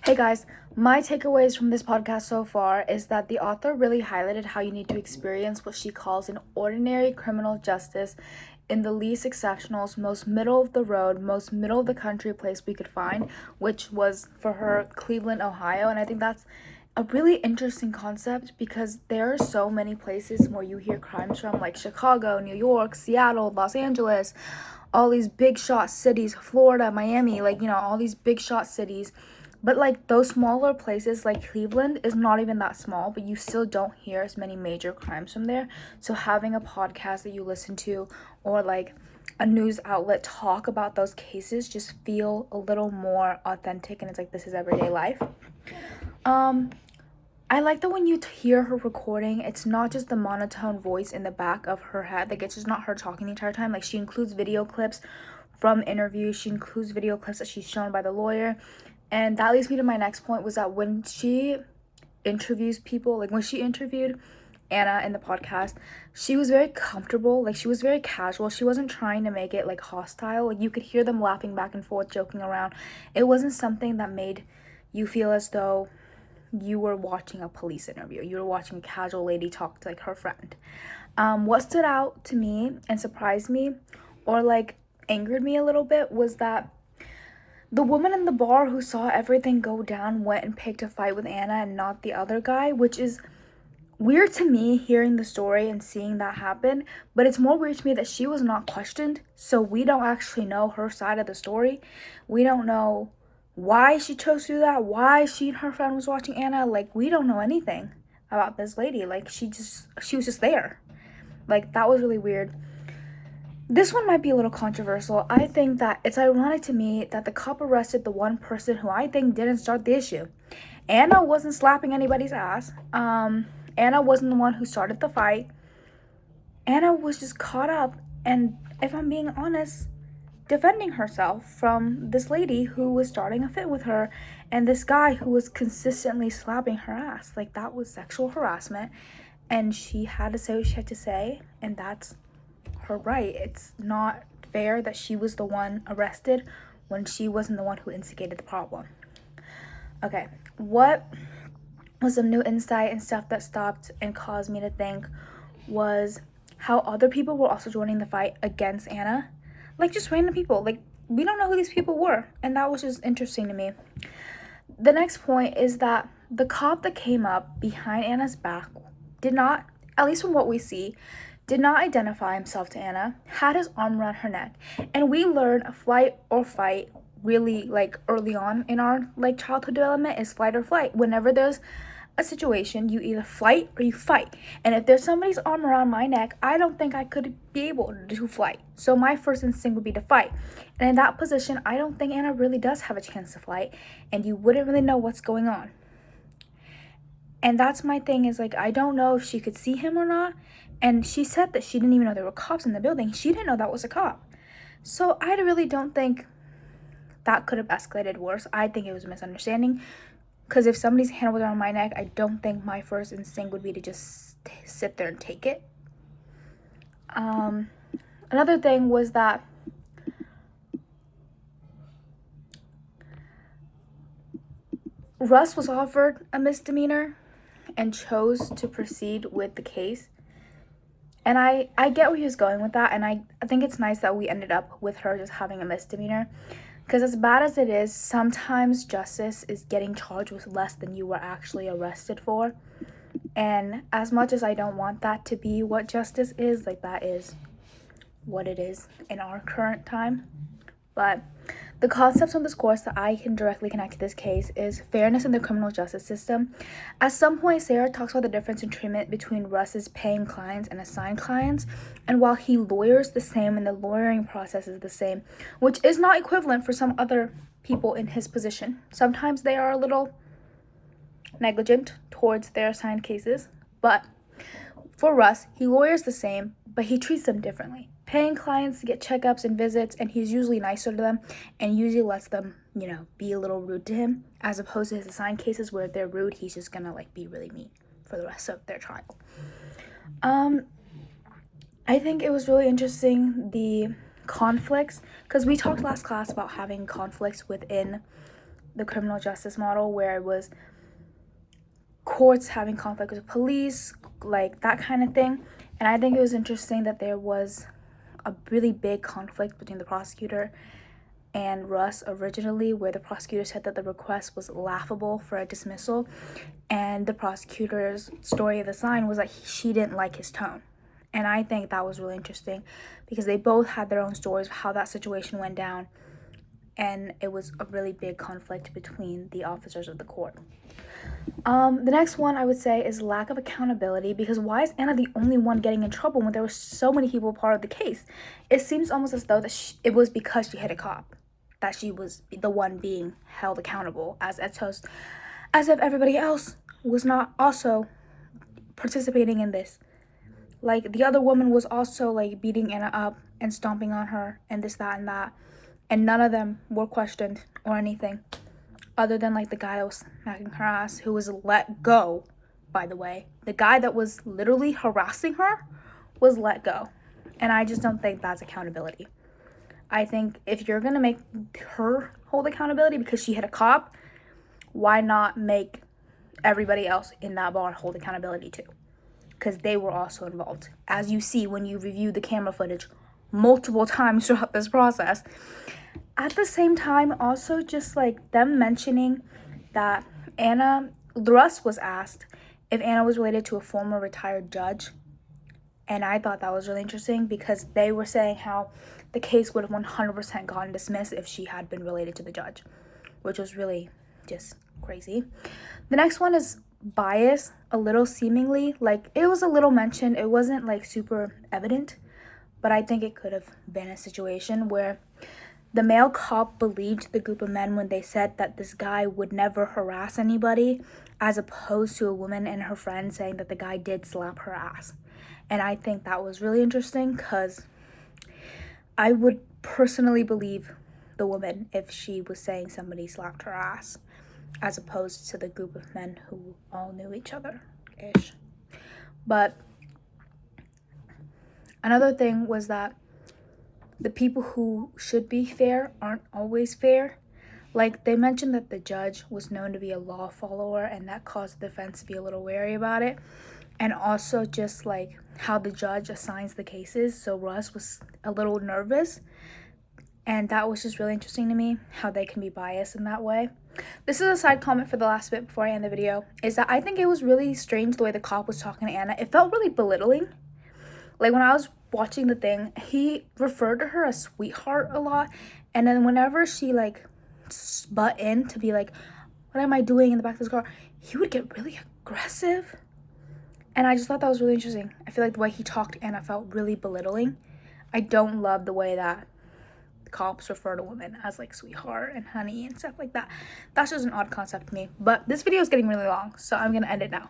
Hey guys, my takeaways from this podcast so far is that the author really highlighted how you need to experience what she calls an ordinary criminal justice in the least exceptional, most middle of the road, most middle of the country place we could find, which was for her Cleveland, Ohio. And I think that's a really interesting concept because there are so many places where you hear crimes from, like Chicago, New York, Seattle, Los Angeles, all these big shot cities, Florida, Miami, all these big shot cities. But like those smaller places like Cleveland is not even that small, but you still don't hear as many major crimes from there. So having a podcast that you listen to or like a news outlet talk about those cases just feel a little more authentic, and it's like this is everyday life. I like that when you hear her recording, it's not just the monotone voice in the back of her head. Like, it's just not her talking the entire time. Like, she includes video clips from interviews. She includes video clips that she's shown by the lawyer. And that leads me to my next point, was that when she interviews people, like when she interviewed Anna in the podcast, she was very comfortable. Like, she was very casual. She wasn't trying to make it like hostile. Like, you could hear them laughing back and forth, joking around. It wasn't something that made you feel as though you were watching a police interview. You were watching a casual lady talk to like her friend. What stood out to me and surprised me or like angered me a little bit was that the woman in the bar who saw everything go down went and picked a fight with Anna and not the other guy, which is weird to me hearing the story and seeing that happen. But it's more weird to me that she was not questioned, so we don't actually know her side of the story. We don't know why she chose to do that, why she and her friend was watching Anna. Like, we don't know anything about this lady. Like, she was just there. Like, that was really weird. This one might be a little controversial. I think that it's ironic to me that the cop arrested the one person who I think didn't start the issue. Anna wasn't slapping anybody's ass. Anna wasn't the one who started the fight. Anna was just caught up, and if I'm being honest, defending herself from this lady who was starting a fit with her and this guy who was consistently slapping her ass. Like, that was sexual harassment, and she had to say what she had to say, and that's her right. It's not fair that she was the one arrested when she wasn't the one who instigated the problem. Okay, what was some new insight and stuff that stopped and caused me to think was how other people were also joining the fight against Anna. Like, just random people. Like, we don't know who these people were, and that was just interesting to me. The next point is that the cop that came up behind Anna's back did not, at least from what we see, did not identify himself to Anna, had his arm around her neck. And we learn flight or fight really, like, early on in our, like, childhood development is flight or flight. Whenever there's a situation, you either flight or you fight. And if there's somebody's arm around my neck, I don't think I could be able to flight. So my first instinct would be to fight. And in that position, I don't think Anna really does have a chance to fight, and you wouldn't really know what's going on. And that's my thing, is like, I don't know if she could see him or not. And she said that she didn't even know there were cops in the building. She didn't know that was a cop. So I really don't think that could have escalated worse. I think it was a misunderstanding. Because if somebody's hand was around my neck, I don't think my first instinct would be to just sit there and take it. Another thing was that Russ was offered a misdemeanor and chose to proceed with the case. And I get where he was going with that, and I think it's nice that we ended up with her just having a misdemeanor. Because as bad as it is, sometimes justice is getting charged with less than you were actually arrested for. And as much as I don't want that to be what justice is, like, that is what it is in our current time. But the concepts from this course that I can directly connect to this case is fairness in the criminal justice system. At some point, Sarah talks about the difference in treatment between Russ's paying clients and assigned clients. And while he lawyers the same and the lawyering process is the same, which is not equivalent for some other people in his position. Sometimes they are a little negligent towards their assigned cases. But for Russ, he lawyers the same, but he treats them differently. Paying clients to get checkups and visits, and he's usually nicer to them and usually lets them, be a little rude to him, as opposed to his assigned cases where if they're rude, he's just gonna be really mean for the rest of their trial. I think it was really interesting, the conflicts, because we talked last class about having conflicts within the criminal justice model, where it was courts having conflict with police, like that kind of thing. And I think it was interesting that there was a really big conflict between the prosecutor and Russ originally, where the prosecutor said that the request was laughable for a dismissal, and the prosecutor's story of the sign was that she didn't like his tone. And I think that was really interesting because they both had their own stories of how that situation went down, and it was a really big conflict between the officers of the court. The next one I would say is lack of accountability, because why is Anna the only one getting in trouble when there were so many people part of the case? It seems almost as though that it was because she hit a cop that she was the one being held accountable, as if everybody else was not also participating in this. Like, the other woman was also like beating Anna up and stomping on her and this, that, and that, and none of them were questioned or anything, other than like the guy that was smacking her ass, who was let go, by the way. The guy that was literally harassing her was let go. And I just don't think that's accountability. I think if you're gonna make her hold accountability because she hit a cop, why not make everybody else in that bar hold accountability too? Because they were also involved, as you see when you review the camera footage multiple times throughout this process. At the same time, also just like them mentioning that Russ was asked if Anna was related to a former retired judge. And I thought that was really interesting because they were saying how the case would have 100% gotten dismissed if she had been related to the judge, which was really just crazy. The next one is bias, a little seemingly. Like, it was a little mentioned. It wasn't like super evident, but I think it could have been a situation where the male cop believed the group of men when they said that this guy would never harass anybody, as opposed to a woman and her friend saying that the guy did slap her ass. And I think that was really interesting because I would personally believe the woman if she was saying somebody slapped her ass, as opposed to the group of men who all knew each other-ish. But another thing was that the people who should be fair aren't always fair. Like, they mentioned that the judge was known to be a law follower, and that caused the defense to be a little wary about it. And also just like how the judge assigns the cases. So Russ was a little nervous, and that was just really interesting to me, how they can be biased in that way. This is a side comment for the last bit before I end the video, is that I think it was really strange the way the cop was talking to Anna. It felt really belittling. Like, when I was watching the thing, he referred to her as sweetheart a lot, and then whenever she like butt in to be like, what am I doing in the back of this car, he would get really aggressive. And I just thought that was really interesting. I feel like the way he talked to Anna felt really belittling. I don't love the way that cops refer to women as like sweetheart and honey and stuff like that. That's just an odd concept to me. But this video is getting really long, so I'm gonna end it now.